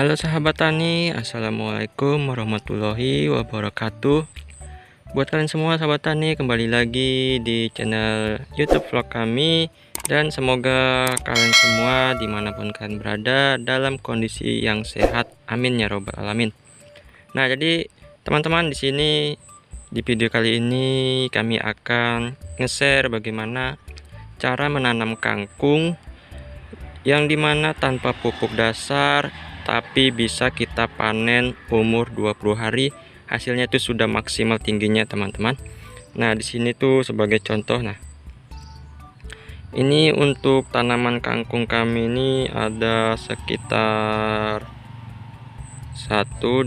Halo sahabat tani, assalamualaikum warahmatullahi wabarakatuh. Buat kalian semua sahabat tani, kembali lagi di channel YouTube vlog kami, dan semoga kalian semua dimanapun kalian berada dalam kondisi yang sehat, amin ya robbal alamin. Nah, jadi teman-teman, di sini di video kali ini kami akan nge-share bagaimana cara menanam kangkung yang dimana tanpa pupuk dasar tapi bisa kita panen umur 20 hari, hasilnya itu sudah maksimal tingginya teman-teman. Nah, di sini tuh sebagai contoh, nah ini untuk tanaman kangkung kami ini ada sekitar 1 2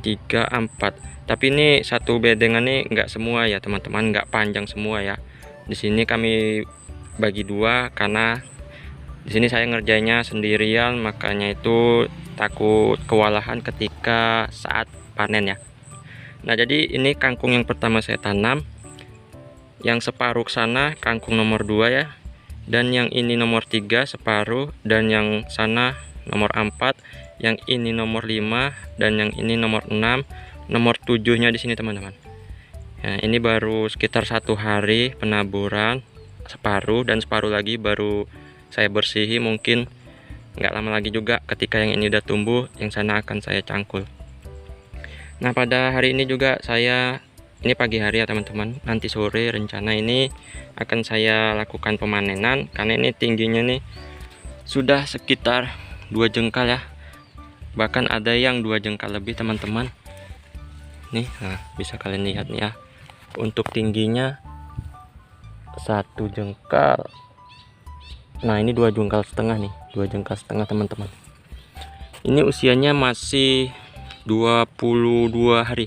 3 4, tapi ini satu bedengan nih enggak semua ya teman-teman, enggak panjang semua ya. Di sini kami bagi dua karena di sini saya ngerjainnya sendirian, makanya itu takut kewalahan ketika saat panen ya. Nah, jadi ini kangkung yang pertama saya tanam, yang separuh sana kangkung nomor 2 ya, dan yang ini nomor 3 separuh, dan yang sana nomor 4, yang ini nomor 5, dan yang ini nomor 6, nomor 7-nya di sini teman-teman. Nah, ini baru sekitar 1 hari penaburan separuh, dan separuh lagi baru saya bersihi, mungkin nggak lama lagi juga ketika yang ini udah tumbuh, yang sana akan saya cangkul. Nah, pada hari ini juga ini pagi hari ya teman-teman, nanti sore rencana ini akan saya lakukan pemanenan, karena ini tingginya nih sudah sekitar 2 jengkal ya, bahkan ada yang 2 jengkal lebih teman-teman nih. Nah, bisa kalian lihat nih ya, untuk tingginya 1 jengkal. Nah, ini 2 jengkal setengah nih, 2 jengkal setengah teman-teman. Ini usianya masih 22 hari.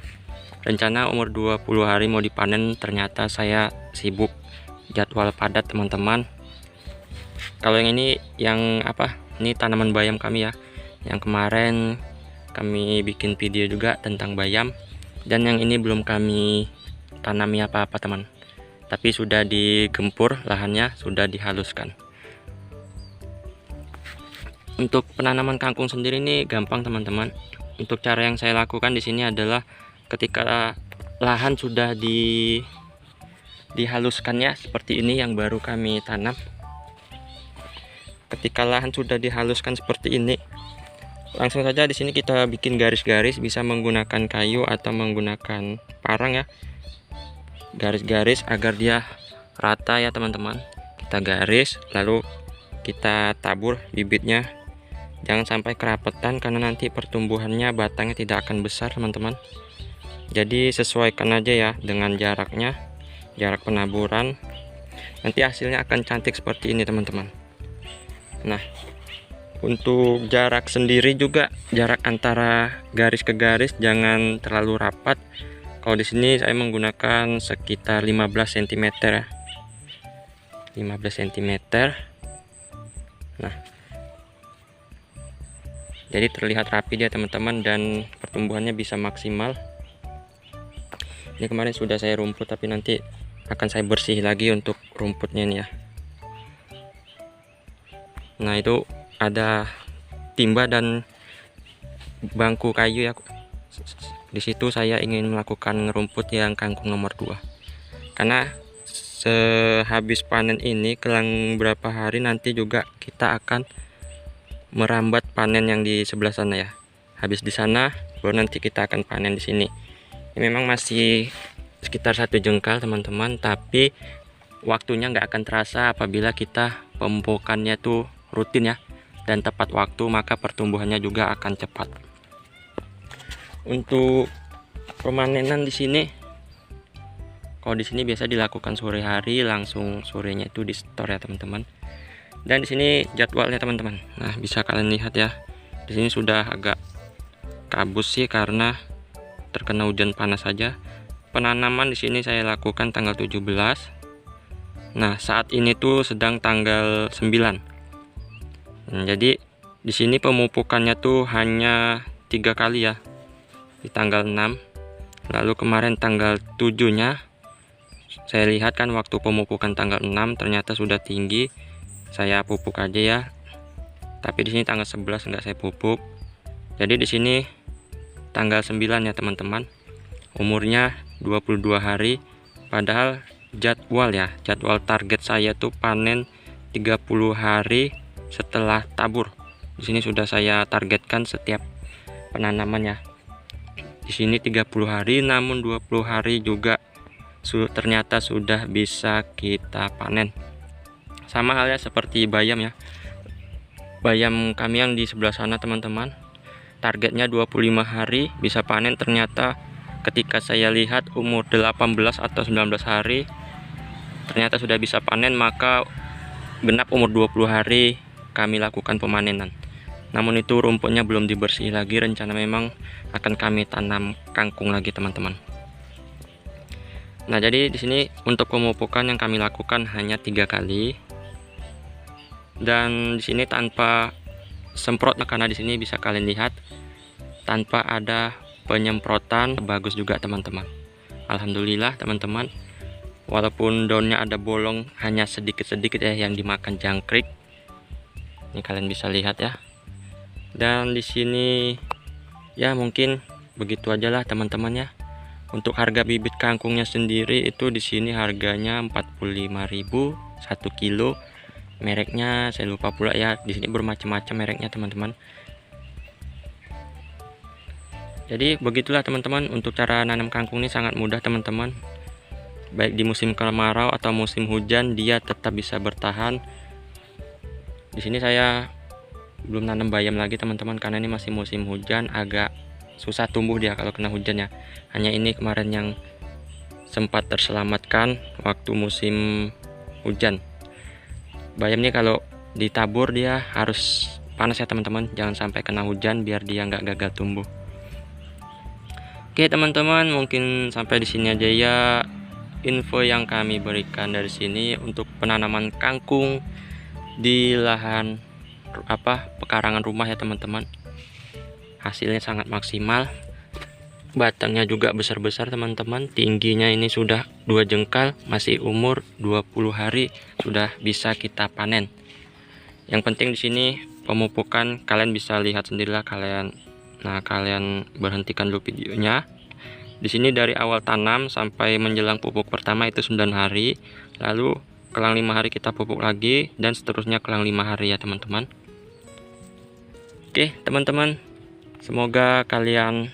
Rencana umur 20 hari mau dipanen, ternyata saya sibuk, jadwal padat teman-teman. Kalau yang ini ini tanaman bayam kami ya. Yang kemarin kami bikin video juga tentang bayam, dan yang ini belum kami tanami apa-apa teman. Tapi sudah digempur lahannya, sudah dihaluskan. Untuk penanaman kangkung sendiri ini gampang teman-teman. Untuk cara yang saya lakukan di sini adalah ketika lahan sudah dihaluskannya seperti ini yang baru kami tanam. Ketika lahan sudah dihaluskan seperti ini, langsung saja di sini kita bikin garis-garis, bisa menggunakan kayu atau menggunakan parang ya. Garis-garis agar dia rata ya teman-teman. Kita garis lalu kita tabur bibitnya. Jangan sampai kerapetan karena nanti pertumbuhannya, batangnya tidak akan besar teman-teman. Jadi sesuaikan aja ya dengan jaraknya, jarak penaburan. Nanti hasilnya akan cantik seperti ini teman-teman. Nah, untuk jarak sendiri juga, jarak antara garis ke garis jangan terlalu rapat. Kalau di sini saya menggunakan sekitar 15 cm ya. 15 cm. Nah, jadi terlihat rapi dia teman-teman, dan pertumbuhannya bisa maksimal. Ini kemarin sudah saya rumput, tapi nanti akan saya bersih lagi untuk rumputnya nih ya. Nah, itu ada timba dan bangku kayu ya. Di situ saya ingin melakukan ngerumput yang kangkung nomor 2. Karena sehabis panen ini, kelang berapa hari nanti juga kita akan merambat panen yang di sebelah sana ya. Habis di sana baru nanti kita akan panen di sini. Ini memang masih sekitar 1 jengkal teman-teman, tapi waktunya nggak akan terasa apabila kita pemupukannya tuh rutin ya dan tepat waktu, maka pertumbuhannya juga akan cepat. Untuk pemanenan di sini, kalau di sini biasa dilakukan sore hari, langsung sorenya itu di store ya teman-teman. Dan di sini jadwalnya teman-teman. Nah, bisa kalian lihat ya. Di sini sudah agak kabus sih karena terkena hujan panas saja. Penanaman di sini saya lakukan tanggal 17. Nah, saat ini tuh sedang tanggal 9. Nah, jadi di sini pemupukannya tuh hanya 3 kali ya. Di tanggal 6. Lalu kemarin tanggal 7-nya saya lihat kan waktu pemupukan tanggal 6 ternyata sudah tinggi. Saya pupuk aja ya. Tapi di sini tanggal 11 nggak saya pupuk. Jadi di sini tanggal 9 ya teman-teman. Umurnya 22 hari. Padahal jadwal target saya tuh panen 30 hari setelah tabur. Di sini sudah saya targetkan setiap penanamannya. Di sini 30 hari, namun 20 hari juga ternyata sudah bisa kita panen. Sama halnya seperti bayam ya. Bayam kami yang di sebelah sana teman-teman, targetnya 25 hari bisa panen, ternyata ketika saya lihat umur 18 atau 19 hari ternyata sudah bisa panen, maka genap umur 20 hari kami lakukan pemanenan. Namun itu rumputnya belum dibersih lagi, rencana memang akan kami tanam kangkung lagi teman-teman. Nah, jadi di sini untuk pemupukan yang kami lakukan hanya 3 kali. Dan di sini tanpa semprot, karena di sini bisa kalian lihat tanpa ada penyemprotan, bagus juga teman-teman. Alhamdulillah teman-teman, walaupun daunnya ada bolong hanya sedikit-sedikit ya yang dimakan jangkrik. Ini kalian bisa lihat ya. Dan di sini ya mungkin begitu aja lah teman-teman ya. Untuk harga bibit kangkungnya sendiri itu di sini harganya 45.000 1 kilo. Mereknya saya lupa pula ya. Di sini bermacam-macam mereknya teman-teman. Jadi begitulah teman-teman, untuk cara nanam kangkung ini sangat mudah teman-teman. Baik di musim kemarau atau musim hujan dia tetap bisa bertahan. Di sini saya belum nanam bayam lagi teman-teman, karena ini masih musim hujan, agak susah tumbuh dia kalau kena hujan ya. Hanya ini kemarin yang sempat terselamatkan waktu musim hujan. Bayam ini kalau ditabur dia harus panas ya teman-teman, jangan sampai kena hujan biar dia nggak gagal tumbuh. Oke teman-teman, mungkin sampai di sini aja ya info yang kami berikan dari sini untuk penanaman kangkung di lahan pekarangan rumah ya teman-teman. Hasilnya sangat maksimal, batangnya juga besar-besar teman-teman, tingginya ini sudah 2 jengkal, masih umur 20 hari sudah bisa kita panen. Yang penting di sini pemupukan, kalian bisa lihat sendirilah kalian. Nah, kalian berhentikan dulu videonya. Di sini dari awal tanam sampai menjelang pupuk pertama itu 9 hari, lalu kelang 5 hari kita pupuk lagi, dan seterusnya kelang 5 hari ya teman-teman. Oke teman-teman, semoga kalian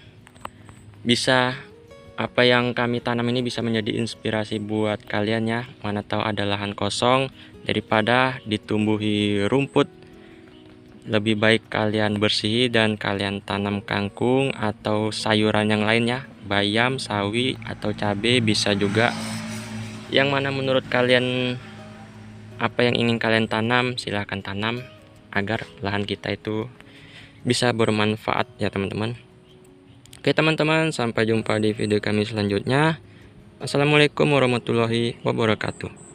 bisa, apa yang kami tanam ini bisa menjadi inspirasi buat kalian ya. Mana tahu ada lahan kosong, daripada ditumbuhi rumput, lebih baik kalian bersih dan kalian tanam kangkung atau sayuran yang lainnya, bayam, sawi, atau cabai bisa juga. Yang mana menurut kalian, apa yang ingin kalian tanam, silahkan tanam agar lahan kita itu bisa bermanfaat ya teman-teman. Oke teman-teman, sampai jumpa di video kami selanjutnya. Assalamualaikum warahmatullahi wabarakatuh.